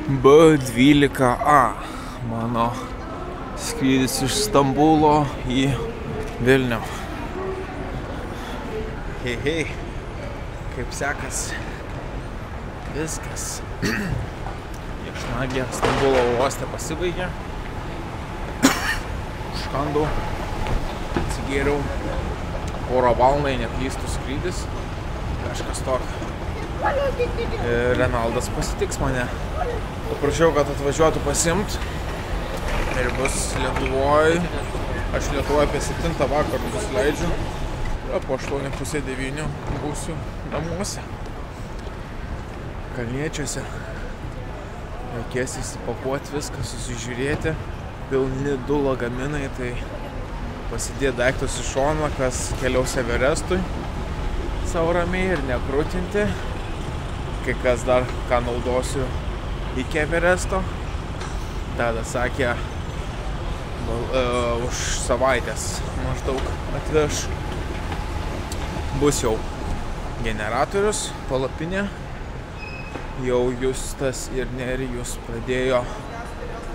B12A. Mano skrydis iš Stambulo į Vilnių. Hei, kaip sekas? Viskas. Viešnagė Stambulo uoste pasibaigė. Užkandau, atsigėriau. Oro balnai, neklystų skrydis. Kažkas tokio. Renaldas pasitiks mane. Paprašiau, kad atvažiuotų pasiimt. Ir bus Lietuvoj. Aš Lietuvoj apie 7 vakarų nusileidžiu. Po 8:30 būsiu namuose. Kalniečiuose. Reikės įsipakuoti viską, susižiūrėti. Pilni 2 lagaminai, tai pasidėti daiktus į šoną, kas keliaus Everestui. Savo ramiai ir nekrūtinti. Kai kas dar ką naudosiu iki Everesto. Tada sakė, už savaitės maždaug atveš. Bus jau generatorius, palapinė. Jau Justas ir Nerijus pradėjo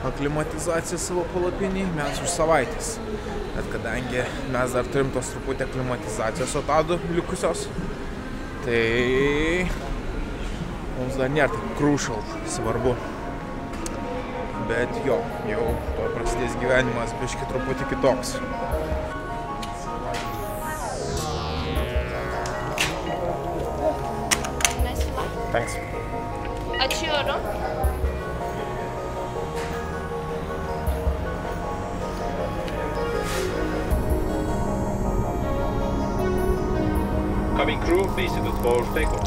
aklimatizaciją savo palapinį, mes už savaitės. Bet kadangi mes dar turim tos truputį aklimatizacijos otadų likusios, tai mums dar nėra taip crucial svarbu. Bet jo, jau to prasidės gyvenimas biški truputį kitoks. Thanks. Açıyorum. Coming crew, please sit for takeoff.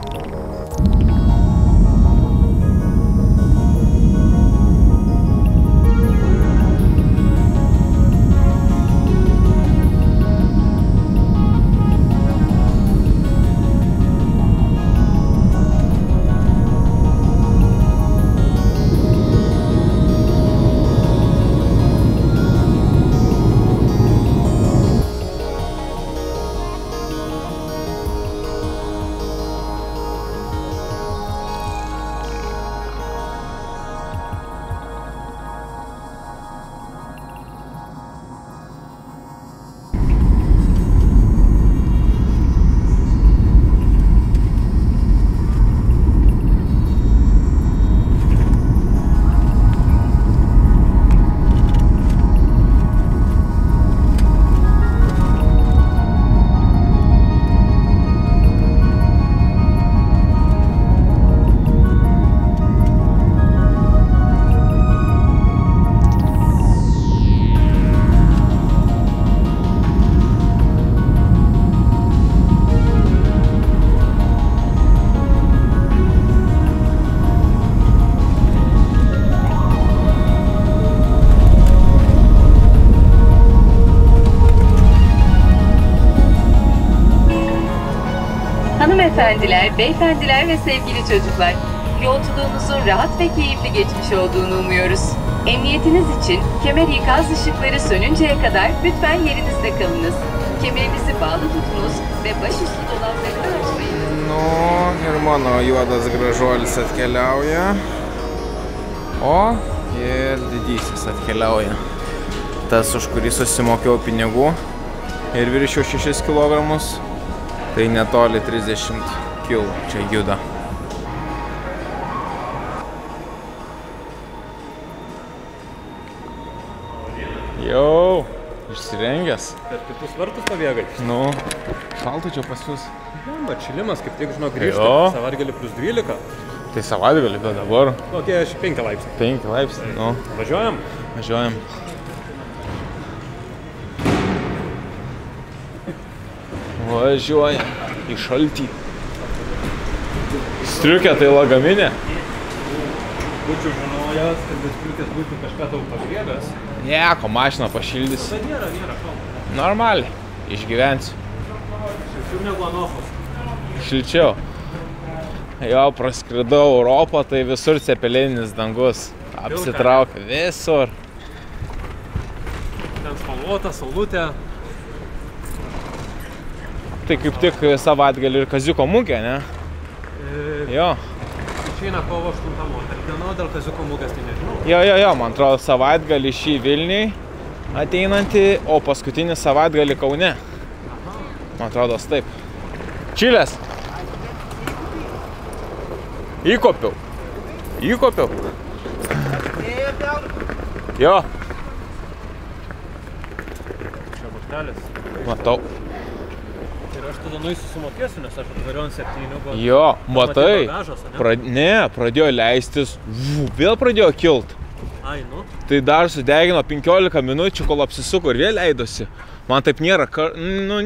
Hanımefendiler, beyefendiler ve sevgili çocuklar, yolculuğunuzun rahat ve keyifli geçmiş olduğunu umuyoruz. Emniyetiniz için kemer ikaz ışıkları sönünceye kadar lütfen yerinizde kalınız. Kemerinizi bağlı tutunuz ve başüstü dolaplarını açmayınız. Nu, ir mano juodas gražuolis atkeliauja. O, ir didysis atkeliauja. Tas, už kurį susimokėjau pinigų ir viršiau 6 kilogramus. Tai netoli 30 kg čia juda. Jau, išsirengęs. Per kitus vartus pabėgai? Nu, šalta čia pas jūs. Jamba, čilimas, kaip tik, žinau, grįžti. Savaitgalį plus 12. Tai savaitgalį, bet dabar. Kokie 5 laipsniai. 5 laipsniai, nu. Važiuojam? Važiuojam. Važiuojam į šaltį. Striukė tai lagaminė. Būčiau žinojęs, kad be striukės būtų kažką tau pagrėbęs. Nieko, mašiną pašildys. Tai nėra šalta. Normaliai, išgyvensiu. Šilčiau negu Anofos. Šilčiau. Jo, praskridau Europą, tai visur cepelininis dangus. Apsitraukia visur. Ten spalvota, saulutė. Tai kaip tik savaitgalį ir Kaziuko mugė, ne? Jo. Čia išeina kovo 8 moterį diena, dėl kaziuko mugės tai nežinau. Jo, man atrodo savaitgalį šį Vilniui ateinantį, o paskutinį savaitgalį Kaune. Man atrodo taip. Čilės. Įkopiau. Jo. Čia baktelis. Matau. Ir aš tada nueisiu sumokėsiu, nes aš atvariu ant 7, buvo... Jo, matai. Bagažas, ne? Pradėjo leistis. Vėl pradėjo kilt. Ai, nu. Tai dar sudegino 15 minučių, kol apsisuko ir vėl leidosi. Man taip nėra,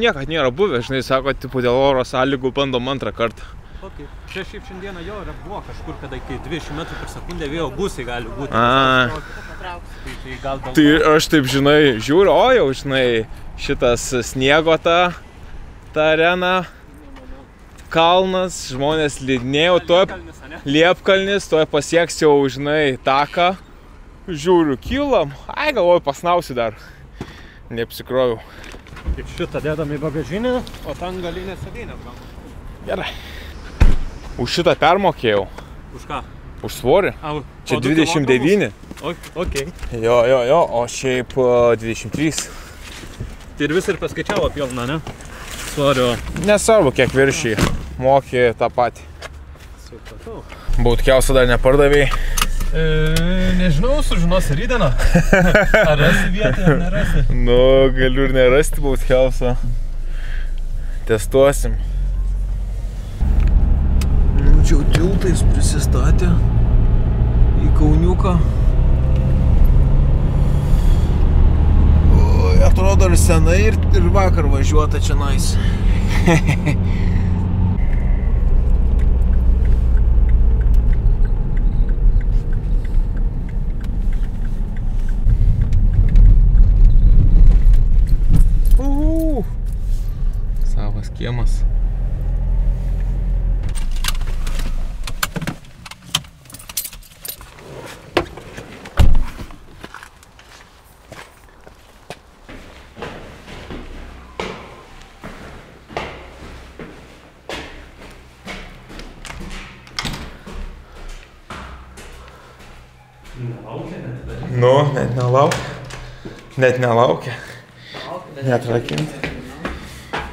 niekad nėra buvę, žinai, sako, tipo, dėl oro sąlygų bandom antrą kartą. Okay. Čia šiaip šiandieną jo buvo kažkur, kada iki 20 metrų per sekundę vėjo gūsiai gali būti. Tai gal dėl... Tai aš taip, žinai, žiūriu, o jau, žinai, šitas sniego ta arena, kalnas, žmonės lydinėjo, Liepkalnis, tuoj pasieks jau, žinai, taką. Žiūriu, kylam, galvoju, pasnausiu dar. Neapsikroviau. Taip šitą dėdam į bagažinę, o ten galinė sėdynė. Gerai. Už šitą permokėjau. Už ką? Už svorį. Čia 29. Okay. Jo, o šiaip 23. Tai ir vis ir paskaičiavo pilną, ne? Svorio. Nesvarbu, kiek viršį. Mokė tą patį. Supratau. Bautkiausia dar nepardavėjai. Nežinau, sužinosi rydieną. Ar rasi vietą, ar nerasi? Nu, galiu ir nerasti bautkiausia. Testuosim. Čia tiltais prisistatė į Kauniuką. Atrodo ir senai ir vakar važiuota čia nais. Savas kiemas. Nu, net nelaukia. Neatrakinti.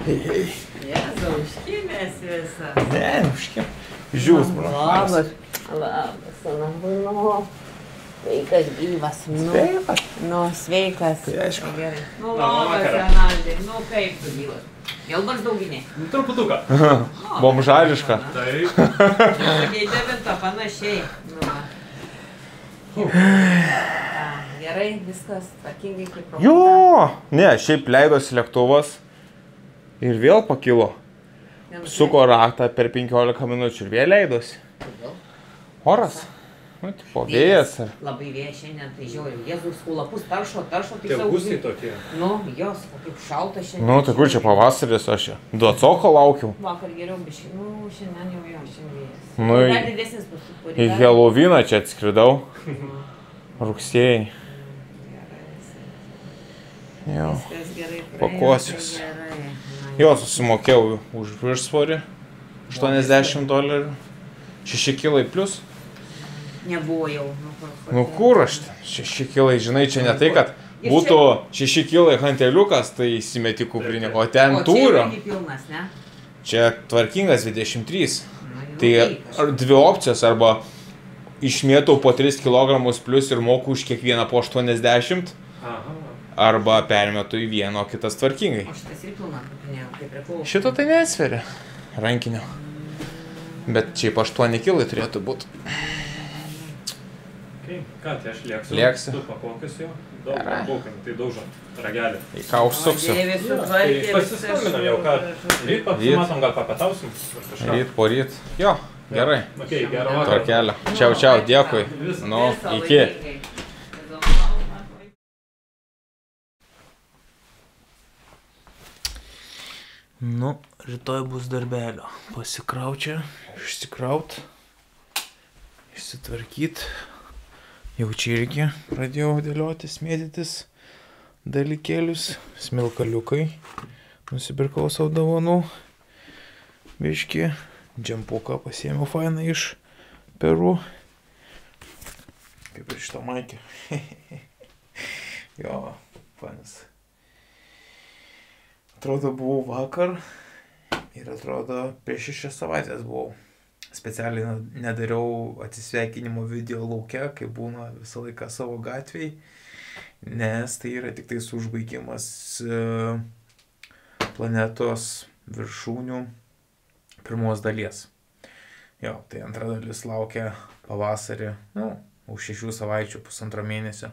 Jėzau, užkimės visą. Ne, užkim. Žiūs, bro. Labas, nu. Sveikas gyvas, nu. Sveikas. Nu, sveikas. Tai aišku. Gerai. Nu, labas, Renaldai, nu kaip tu gyvas? Vėl barzdauginiai? Truputuką. Bomžariška. Taip. Sakei, 9 panašiai. Nu. Gerai, viskas tvarkingai kaip problema. Jo! Ne, šiaip leidosi lėktuvas ir vėl pakilo. Suko ratą per 15 minučių ir vėl leidosi. Oras. Nu, tipo, vėjas. Labai vėjas šiandien, tai žiauriai. Jėzus, lapus taršo, tai Tie gūsiai tokie. Nu, jos, kaip šalta šiandien. Nu, tai kur čia pavasaris aš čia? Du atsoko laukiau. Vakar geriau biškai, nu, šiandien jau šiandien vėjas. Nu, dar didesnis paskui. į Helovyną čia atskridau. Rugsėjai. Jo. Viskas gerai. Pakuosius. Jo, susimokėjau už viršsvorį. $80. 6 kilai plus. Nebuvo jau. Nu kur aš ten? 6 kilai, žinai, čia ne tai, kad būtų 6 kilai hanteliukas, tai įsimeti kuprinį, o ten tūrio. O čia pilnas, ne? Čia tvarkingas 23. Tai dvi opcijos, arba išmėtau po 3 kg plus ir moku už kiekvieną po 80. Arba permetu į vieną, o kitas tvarkingai. O šitas ir pilna kuprinė, kaip priklauso. Šito tai nesveria rankinio. Bet šiaip 8 kilai turėtų būti. Ką, tai aš lėksiu. Lėksi. Tu pakokius jau. Daug, tai daužo ragelį. Į ką užsuksiu. Tai pasiskambinam jau, ką ryt pasimatom, gal papetausim. Ryt po ryt. Jo, gerai. Okay, gerą vakarą. Tvarkelę. Čiau, dėkui. Nu, iki. Nu, rytoj bus darbelio. Pasikraut čia, išsikraut, išsitvarkyt. Jau čia irgi pradėjau dėliotis, mėtytis dalykėlius, smilkaliukai. Nusipirkau savo dovanų. Biškį, džempuką pasiėmiau fainą iš Peru. Kaip ir šito maikė. Jo, fanas. Atrodo, buvau vakar ir atrodo, prieš 6 savaitės buvau. Specialiai nedariau atsisveikinimo video lauke, kai būna visą laiką savo gatvėj, nes tai yra tik tais užbaigimas planetos viršūnių pirmos dalies. Jo, tai antra dalis laukia pavasarį, už 6 savaičių, 1,5 mėnesio.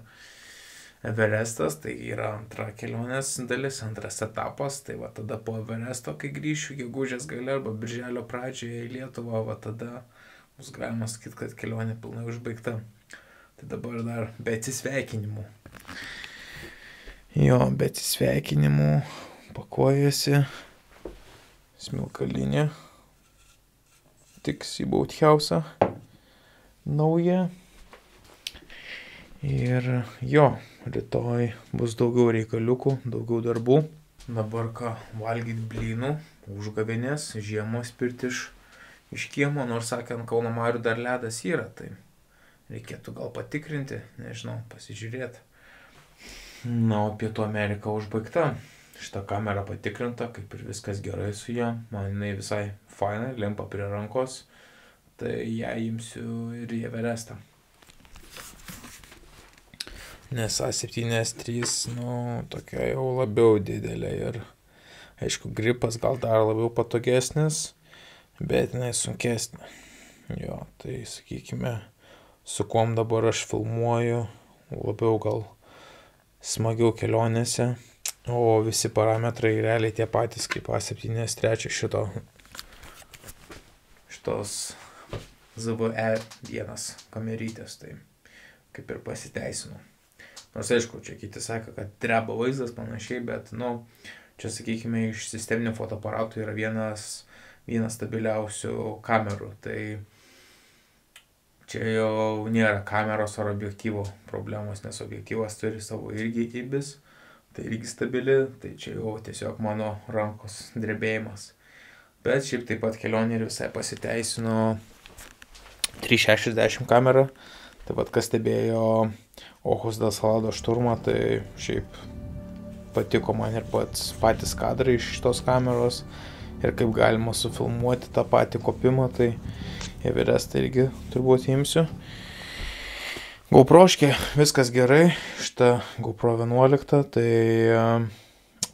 Everestas, tai yra antra kelionės dalis, antras etapas, tai va tada po Everesto, kai grįšiu gegužės gale arba birželio pradžioje į Lietuvą, va tada bus galima sakyti, kad kelionė pilnai užbaigta. Tai dabar dar be atsisveikinimų. Jo, be atsisveikinimų pakuojasi smilkalinė. Tik Seaboat-House nauja. Ir jo, rytoj bus daugiau reikaliukų, daugiau darbų. Dabar ką, valgyti blynų, užgavėnės, žiemos pirti iš kiemo, nors sakė, ant Kauno Marių dar ledas yra, tai reikėtų gal patikrinti, nežinau, pasižiūrėti. Na, o Pietų Amerika užbaigta. Šitą kamerą patikrinta, kaip ir viskas gerai su ją. Man jinai visai faina, limpa prie rankos, tai ją imsiu ir į Everestą. Nes A7S3, tokia jau labiau didelė ir, aišku, gripas gal dar labiau patogesnis, bet jinai sunkesnė. Jo, tai sakykime, su kuom dabar aš filmuoju, labiau gal smagiau kelionėse, o visi parametrai realiai tie patys kaip A7S3 šitos ZVE1 kamerytės, tai kaip ir pasiteisinu. Nors aišku, čia kiti sako, kad dreba vaizdas panašiai, bet, čia sakykime, iš sisteminio fotoaparatų yra vienas stabiliausių kamerų. Tai čia jau nėra kameros ar objektyvo problemos, nes objektyvas turi savo irgi IBIS, tai irgi stabili, tai čia jau tiesiog mano rankos drebėjimas. Bet šiaip taip pat kelionė ir visai pasiteisino 360 kamerą. Tai pat kas stebėjo Ojos del Salado šturmą, tai šiaip patiko man ir patys kadrai iš šitos kameros ir kaip galima sufilmuoti tą patį kopimą, tai Everestą irgi turbūt imsiu. GoProškė, viskas gerai, šitą GoPro 11, tai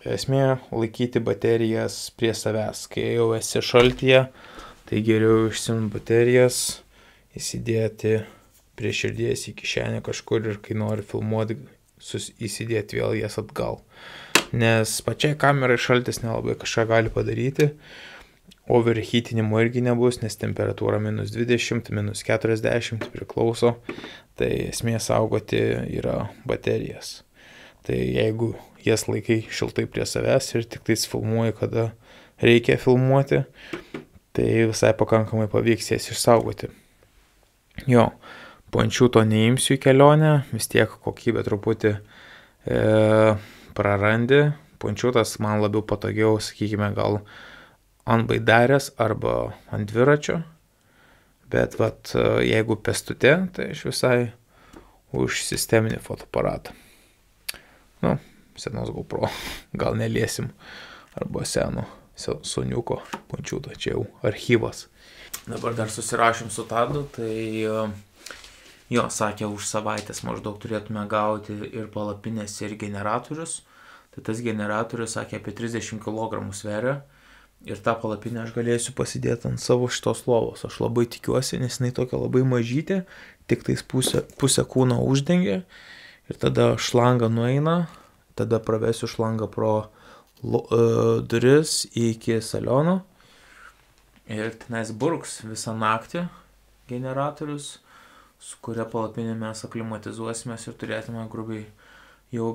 esmė laikyti baterijas prie savęs. Kai jau esi šaltyje, tai geriau išsimt baterijas, įsidėti prie širdies į kišenę kažkur ir kai nori filmuoti, įsidėti vėl jas atgal. Nes pačiai kamerai šaltis nelabai kažką gali padaryti, overheatinimo irgi nebus, nes temperatūra -20, -40 priklauso, tai esmė saugoti yra baterijas. Tai jeigu jas laikai šiltai prie savęs ir tik tais filmuoji, kada reikia filmuoti, tai visai pakankamai pavyks jas išsaugoti. Jo. Pančiūto neimsiu į kelionę, vis tiek kokybę truputį prarandi. Pančiūtas man labiau patogiau, sakykime, gal ant baidarės arba ant dviračio. Bet jeigu pėstute, tai aš visai už sisteminį fotoaparatą. Senos GoPro, gal neliesim. Arba seno soniuko pančiūto, čia jau archyvas. Dabar dar susirašym su Tadu, tai jo, sakė, už savaitės maždaug turėtume gauti ir palapinės, ir generatorius. Tai tas generatorius, sakė, apie 30 kg sveria. Ir tą palapinę aš galėsiu pasidėti ant savo šitos lovos. Aš labai tikiuosi, nes jinai tokia labai mažytė, tik tais pusę kūno uždengia. Ir tada šlanga nueina, tada pravesiu šlangą pro duris iki saliono. Ir tenais burks visą naktį generatorius, su kuria palapinė mes aklimatizuosimės ir turėtume grubiai jau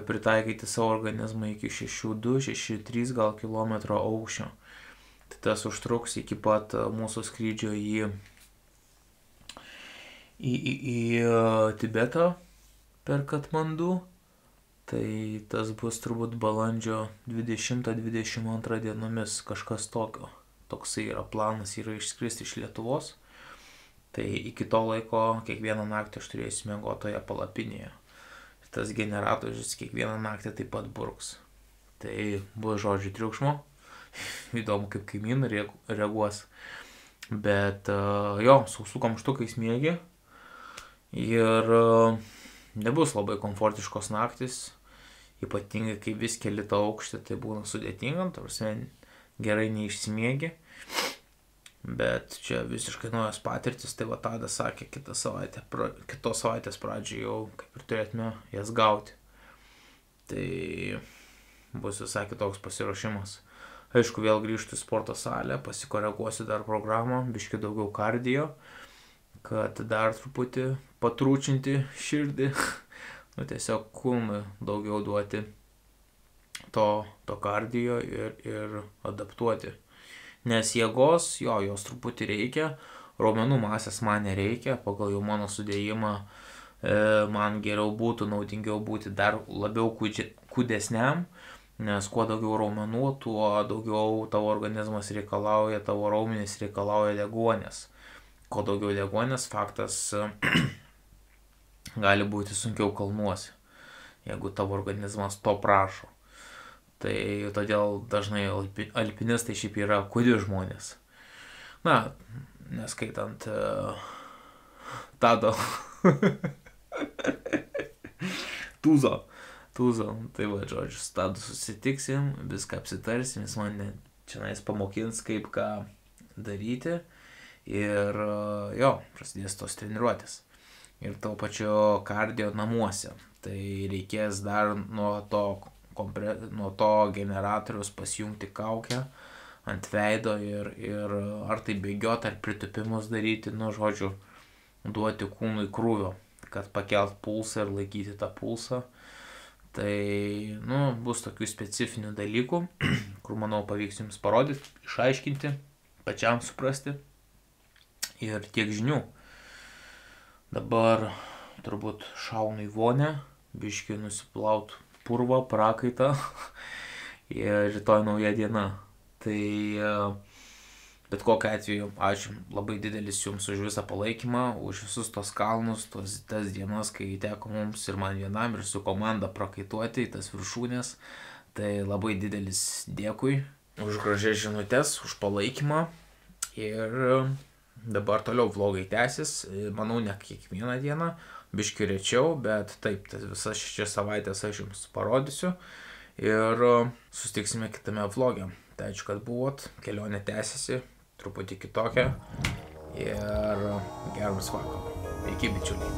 pritaikyti savo organizmą iki 6,2, 6,3 gal kilometro aukščio. Tai tas užtruks iki pat mūsų skrydžio į Tibetą per Katmandu. Tai tas bus turbūt balandžio 20-22 dienomis, kažkas tokio. Toksai yra planas, yra išskristi iš Lietuvos. Tai iki to laiko kiekvieną naktį aš turėsiu miegoti toje palapinėje. Tas generatorius kiekvieną naktį taip pat burks. Tai buvo žodžių triukšmo. Įdomu, kaip kaimynai reaguos. Bet jo, sausų kamštukais miegi. Ir nebus labai komfortiškos naktis. Ypatingai, kai vis keli tą aukštį, tai būna sudėtinga. Tarsi gerai neišsimiegi. Bet čia visiškai naujas patirtis. Tai va Tadas sakė, kitos savaitės pradžioje jau kaip ir turėtume jas gauti. Tai bus visai kitoks pasiruošimas. Aišku, vėl grįžtu į sporto salę, pasikoreguosiu dar programą, biški daugiau kardio, kad dar truputį patrūčinti širdį, tiesiog kūnui daugiau duoti to kardio ir adaptuoti. Nes jėgos, jos truputį reikia, raumenų masės man nereikia, pagal jau mano sudėjimą man geriau būtų, naudingiau būti dar labiau kūdesniam, nes kuo daugiau raumenų, tuo daugiau tavo organizmas reikalauja, tavo raumenys reikalauja deguonies. Kuo daugiau deguonies, faktas gali būti sunkiau kalnuose, jeigu tavo organizmas to prašo. Tai todėl dažnai alpinistai šiaip yra kūdi žmonės. Na, neskaitant Tado Tūzo. Tai va, žodžiu, su Tadu susitiksim, viską apsitarsim, jis man čia pamokins, kaip ką daryti. Ir prasidės tos treniruotės. Ir to pačio kardio namuose. Tai reikės dar nuo to generatoriaus pasijungti kaukę ant veido ir ar tai bėgioti, ar pritupimus daryti, žodžiu, duoti kūnui krūvio, kad pakelt pulsą ir laikyti tą pulsą. Tai, bus tokių specifinių dalykų, kur, manau, pavyks jums parodyti, išaiškinti, pačiam suprasti ir tiek žinių. Dabar turbūt šaunu į vonę, biškį nusiplaut purvą, prakaitą ir rytoj nauja diena. Tai bet kokiu atveju ačiū labai didelis jums už visą palaikymą, už visus tos kalnus, tas dienas, kai teko mums ir man vienam ir su komanda prakaituoti į tas viršūnės. Tai labai didelis dėkui už gražias žinutes, už palaikymą. Ir dabar toliau vlogai tęsis, manau, ne kiekvieną dieną, biški rečiau, bet taip, tas visas 6 savaitės aš jums parodysiu ir susitiksime kitame vloge. Tai ačiū, kad buvot, kelionė tęsiasi, truputį kitokia ir geros vakaro. Iki bičiuliai.